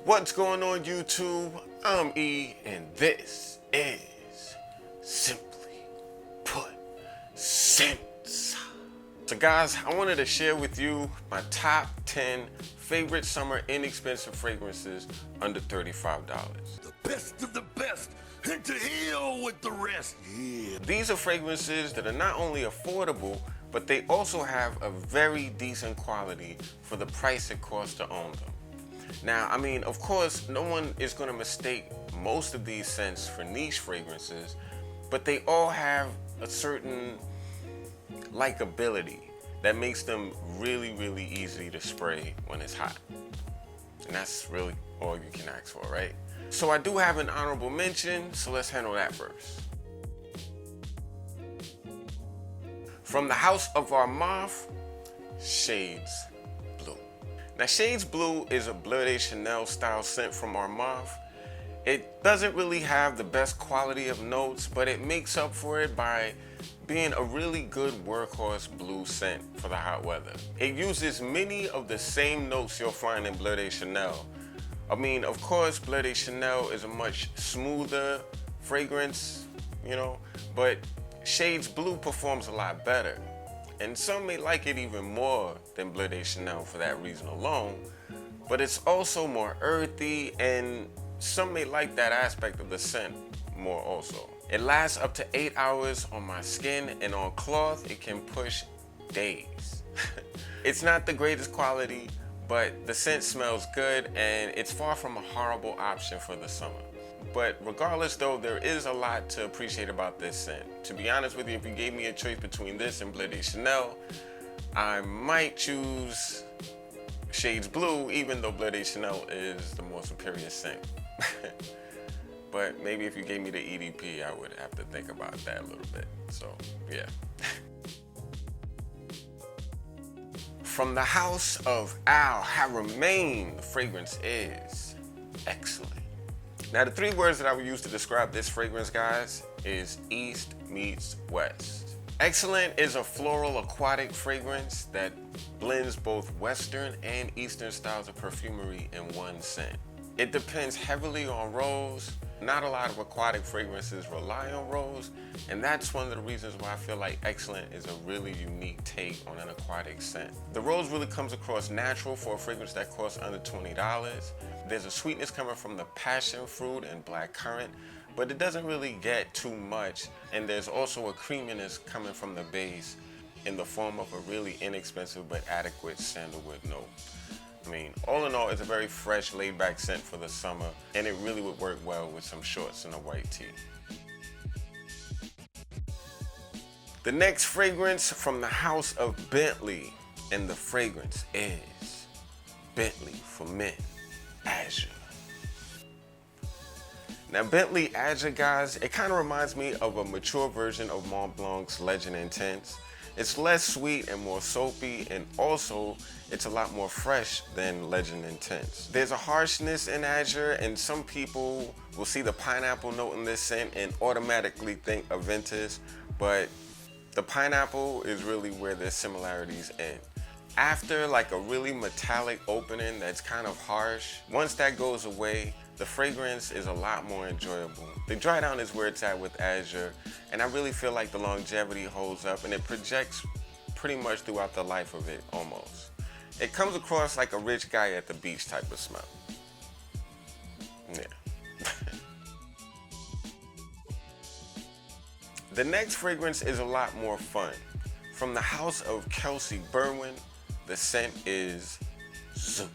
What's going on YouTube? I'm E and this is Simply Put Scents. So guys, I wanted to share with you my top 10 favorite summer inexpensive fragrances under $35. The best of the best, and to hell with the rest, yeah. These are fragrances that are not only affordable, but they also have a very decent quality for the price it costs to own them. Now, I mean, of course, no one is going to mistake most of these scents for niche fragrances, but they all have a certain likability that makes them really, really easy to spray when it's hot. And that's really all you can ask for, right? So I do have an honorable mention, so let's handle that first. From the house of Armaf, Shades Blue. Now, Shades Blue is a Bleu de Chanel style scent from Armaf. It doesn't really have the best quality of notes, but it makes up for it by being a really good workhorse blue scent for the hot weather. It uses many of the same notes you'll find in Bleu de Chanel. I mean, of course, Bleu de Chanel is a much smoother fragrance, you know, but Shades Blue performs a lot better. And some may like it even more than Bleu de Chanel for that reason alone, but it's also more earthy, and some may like that aspect of the scent more also. It lasts up to 8 hours on my skin, and on cloth, it can push days. It's not the greatest quality, but the scent smells good, and it's far from a horrible option for the summer. But regardless though, there is a lot to appreciate about this scent. To be honest with you, if you gave me a choice between this and Bleu de Chanel, I might choose Shades Blue, even though Bleu de Chanel is the more superior scent. But maybe if you gave me the EDP, I would have to think about that a little bit. So, yeah. From the house of Haramain, the fragrance is Excellent. Now, the three words that I would use to describe this fragrance, guys, is East meets West. Excellent is a floral aquatic fragrance that blends both Western and Eastern styles of perfumery in one scent. It depends heavily on rose. Not a lot of aquatic fragrances rely on rose, and that's one of the reasons why I feel like Excellent is a really unique take on an aquatic scent. The rose really comes across natural for a fragrance that costs under $20. There's a sweetness coming from the passion fruit and black currant, but it doesn't really get too much, and there's also a creaminess coming from the base in the form of a really inexpensive but adequate sandalwood note. I mean, all in all, it's a very fresh, laid-back scent for the summer, and it really would work well with some shorts and a white tee. The next fragrance from the house of Bentley, and the fragrance is Bentley for Men, Azure. Now, Bentley Azure, guys, it kind of reminds me of a mature version of Mont Blanc's Legend Intense. It's less sweet and more soapy, and also it's a lot more fresh than Legend Intense. There's a harshness in Azure, and some people will see the pineapple note in this scent and automatically think of Ventus, but the pineapple is really where their similarities end. After like a really metallic opening that's kind of harsh, once that goes away, the fragrance is a lot more enjoyable. The dry down is where it's at with Azure, and I really feel like the longevity holds up, and it projects pretty much throughout the life of it almost. It comes across like a rich guy at the beach type of smell. Yeah. The next fragrance is a lot more fun. From the house of Kelsey Berwin, the scent is Zeus.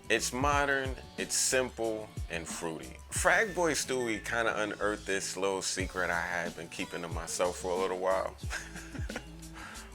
It's modern, it's simple, and fruity. Frag Boy Stewie kind of unearthed this little secret I had been keeping to myself for a little while.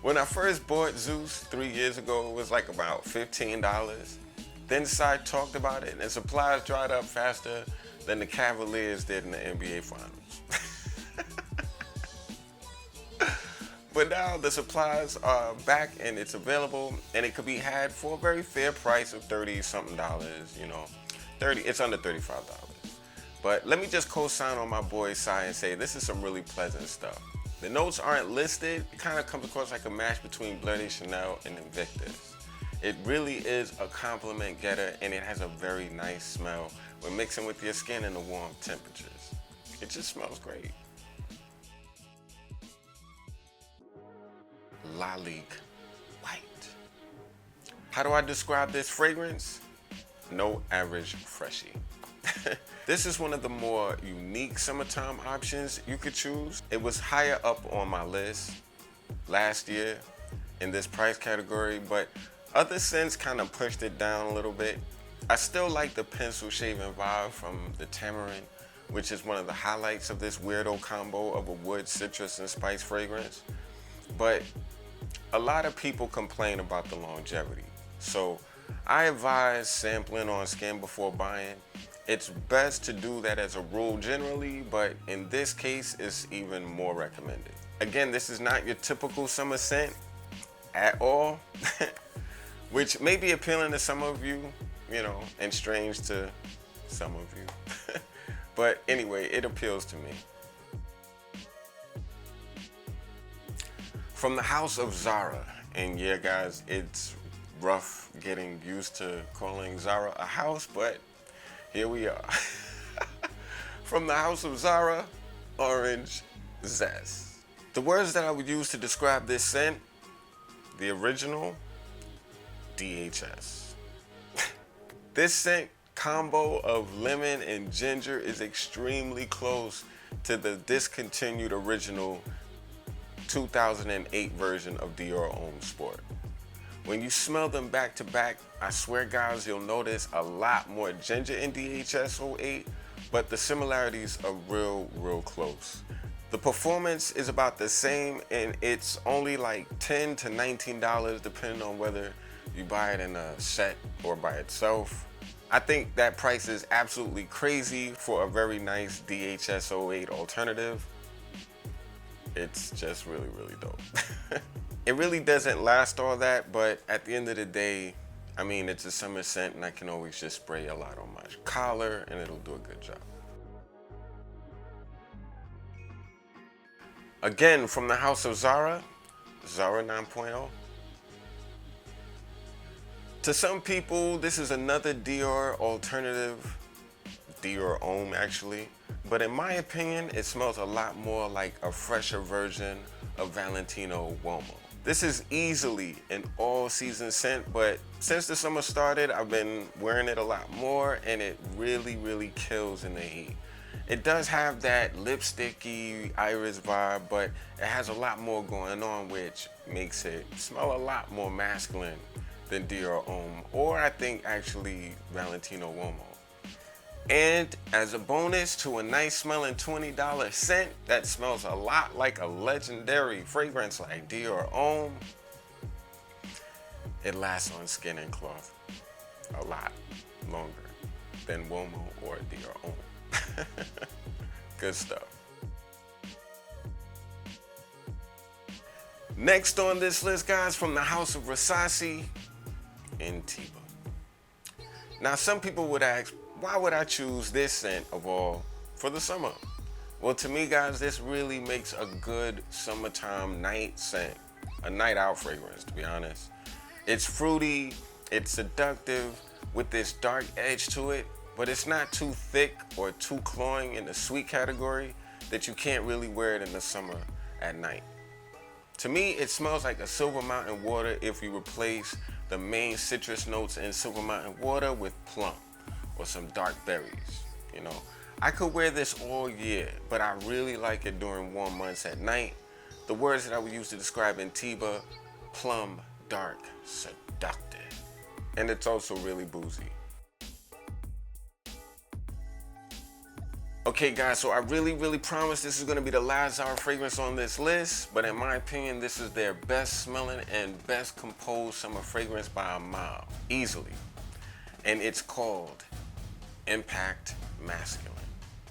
When I first bought Zeus 3 years ago, it was like about $15. Then Cy talked about it, and supplies dried up faster than the Cavaliers did in the NBA Finals. But now the supplies are back and it's available, and it could be had for a very fair price of $30-something, you know. It's under $35. But let me just co-sign on my boy Cy and say this is some really pleasant stuff. The notes aren't listed. It kind of comes across like a match between Bleu de Chanel and Invictus. It really is a compliment getter, and it has a very nice smell when mixing with your skin in the warm temperatures. It just smells great. Lalique White. How do I describe this fragrance? No average freshie. This is one of the more unique summertime options you could choose. It was higher up on my list last year in this price category, but other scents kind of pushed it down a little bit. I still like the pencil shaving vibe from the tamarind, which is one of the highlights of this weirdo combo of a wood, citrus, and spice fragrance. But a lot of people complain about the longevity. So I advise sampling on skin before buying. It's best to do that as a rule generally, but in this case, it's even more recommended. Again, this is not your typical summer scent at all, which may be appealing to some of you, you know, and strange to some of you. But anyway, it appeals to me. From the house of Zara, and yeah guys, it's rough getting used to calling Zara a house, but here we are. From the house of Zara Orange, Zest. The words that I would use to describe this scent, the original, DHS. This scent combo of lemon and ginger is extremely close to the discontinued original 2008 version of Dior Homme Sport. When you smell them back to back, I swear guys, you'll notice a lot more ginger in DHS 08, but the similarities are real close. The performance is about the same, and it's only like $10 to $19 depending on whether you buy it in a set or by itself. I think that price is absolutely crazy for a very nice DHS 08 alternative. It's just really dope. It really doesn't last all that, but at the end of the day, I mean, it's a summer scent and I can always just spray a lot on my collar and it'll do a good job. Again, from the house of Zara, Zara 9.0. To some people, this is another Dior alternative, Dior Homme actually, but in my opinion, it smells a lot more like a fresher version of Valentino Wilma. This is easily an all-season scent, but since the summer started, I've been wearing it a lot more, and it really kills in the heat. It does have that lipsticky iris vibe, but it has a lot more going on, which makes it smell a lot more masculine than Dior Homme, or I think actually Valentino Wilma. And as a bonus to a nice smelling $20 scent that smells a lot like a legendary fragrance like Dior Homme, it lasts on skin and cloth a lot longer than Wilma or Dior Homme. Good stuff. Next on this list, guys, from the house of Rasasi, Entebaa. Now, some people would ask, why would I choose this scent of all for the summer? Well, to me, guys, this really makes a good summertime night scent, a night out fragrance, to be honest. It's fruity, it's seductive with this dark edge to it, but it's not too thick or too cloying in the sweet category that you can't really wear it in the summer at night. To me, it smells like a Silver Mountain water if you replace the main citrus notes in Silver Mountain water with plum or some dark berries, you know. I could wear this all year, but I really like it during warm months at night. The words that I would use to describe Entebaa, plum, dark, seductive. And it's also really boozy. Okay guys, so I really promise this is gonna be the last Zara fragrance on this list, but in my opinion, this is their best smelling and best composed summer fragrance by a mile, easily. And it's called Impact Masculin.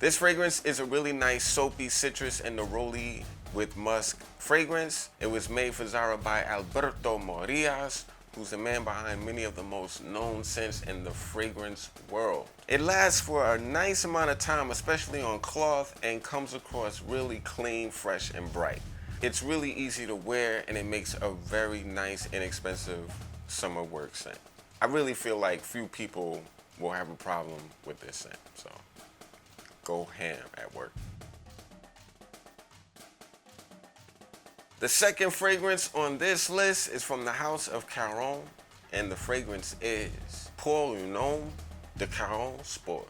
This fragrance is a really nice soapy citrus and neroli with musk fragrance. It was made for Zara by Alberto Morillas, who's the man behind many of the most known scents in the fragrance world. It lasts for a nice amount of time, especially on cloth, and comes across really clean, fresh, and bright. It's really easy to wear, and it makes a very nice, inexpensive summer work scent. I really feel like few people will have a problem with this scent, so go ham at work. The second fragrance on this list is from the house of Caron, and the fragrance is Pour un Homme de Caron Sport,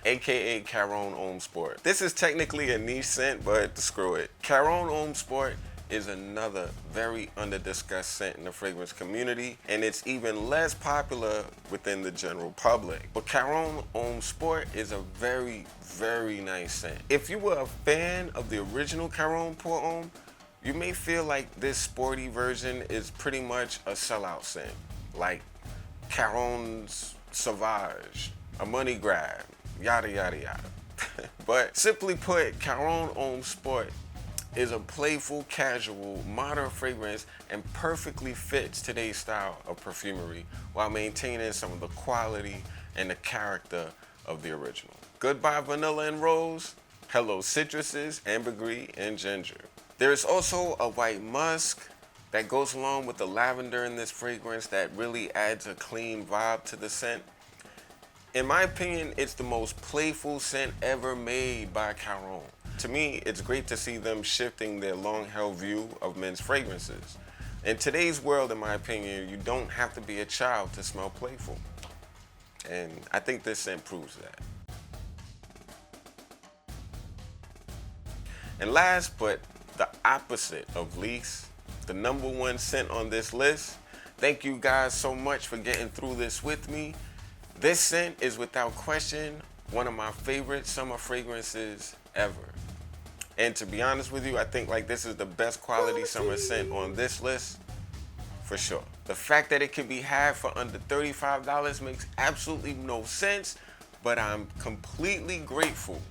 aka Caron Homme Sport. This is technically a niche scent, but screw it. Caron Homme Sport is another very under-discussed scent in the fragrance community, and it's even less popular within the general public. But Caron Homme Sport is a very, very nice scent. If you were a fan of the original Caron Pour Homme, you may feel like this sporty version is pretty much a sellout scent, like Caron's Sauvage, a money grab, yada yada yada. But simply put, Caron Homme Sport is a playful, casual, modern fragrance and perfectly fits today's style of perfumery while maintaining some of the quality and the character of the original. Goodbye vanilla and rose, hello citruses, ambergris, and ginger. There is also a white musk that goes along with the lavender in this fragrance that really adds a clean vibe to the scent. In my opinion, it's the most playful scent ever made by Caron. To me, it's great to see them shifting their long-held view of men's fragrances. In today's world, in my opinion, you don't have to be a child to smell playful. And I think this scent proves that. And last, but the opposite of least, the #1 scent on this list. Thank you guys so much for getting through this with me. This scent is without question one of my favorite summer fragrances ever. And to be honest with you, I think like this is the best quality summer scent on this list for sure. The fact that it can be had for under $35 makes absolutely no sense, but I'm completely grateful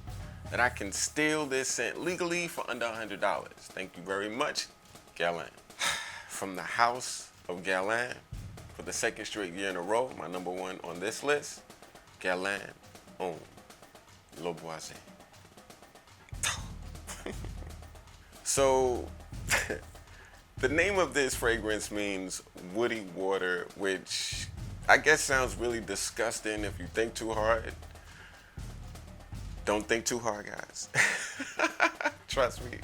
that I can steal this scent legally for under $100. Thank you very much, Guerlain. From the house of Guerlain, for the second straight year in a row, my #1 on this list, Guerlain Homme Le Boisee. So, the name of this fragrance means woody water, which I guess sounds really disgusting if you think too hard. Don't think too hard, guys. Trust me.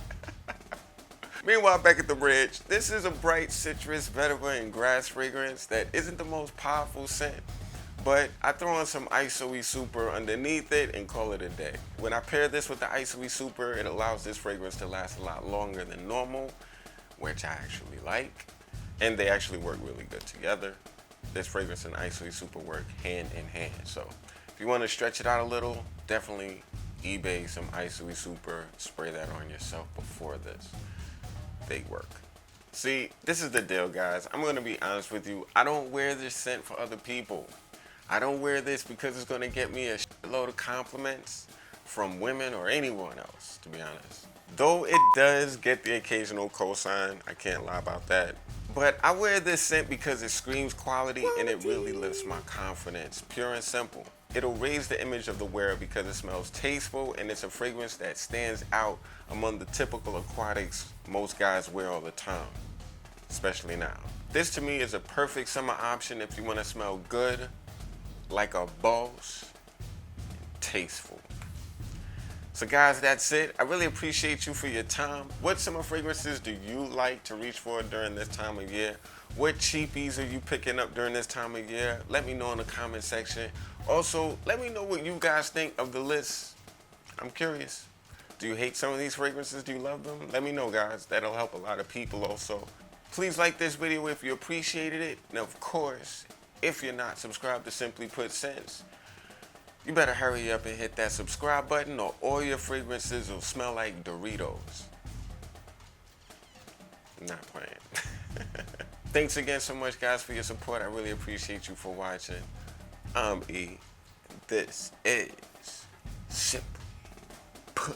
Meanwhile, back at the bridge, this is a bright citrus, vetiver, and grass fragrance that isn't the most powerful scent, but I throw on some Isoe Super underneath it and call it a day. When I pair this with the Isoe Super, it allows this fragrance to last a lot longer than normal, which I actually like, and they actually work really good together. This fragrance and Isoe Super work hand in hand, so if you want to stretch it out a little, definitely eBay some Isoe Super, spray that on yourself before this. They work. See, this is the deal, guys. I'm gonna be honest with you. I don't wear this scent for other people. I don't wear this because it's gonna get me a shitload of compliments from women or anyone else, to be honest. Though it does get the occasional cosign, I can't lie about that. But I wear this scent because it screams quality and it really lifts my confidence, pure and simple. It'll raise the image of the wearer because it smells tasteful and it's a fragrance that stands out among the typical aquatics most guys wear all the time, especially now. This to me is a perfect summer option if you want to smell good, like a boss, and tasteful. So guys, that's it. I really appreciate you for your time. What summer fragrances do you like to reach for during this time of year? What cheapies are you picking up during this time of year? Let me know in the comment section. Also, let me know what you guys think of the list. I'm curious. Do you hate some of these fragrances? Do you love them? Let me know, guys. That'll help a lot of people also. Please like this video if you appreciated it. And of course, if you're not subscribed to SimplyPut Scents, you better hurry up and hit that subscribe button or all your fragrances will smell like Doritos. Not playing. Thanks again so much, guys, for your support. I really appreciate you for watching. I'm E. This is SimplyPut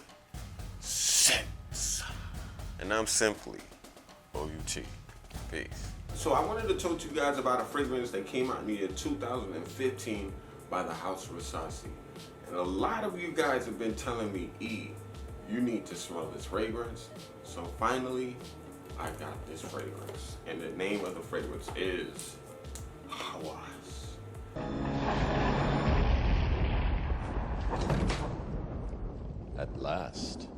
Scents. And I'm Simply OUT. Peace. So I wanted to talk to you guys about a fragrance that came out in the year 2015 by the house Rasasi. And a lot of you guys have been telling me, E, you need to smell this fragrance. So finally, I got this fragrance. And the name of the fragrance is HRUS. At last.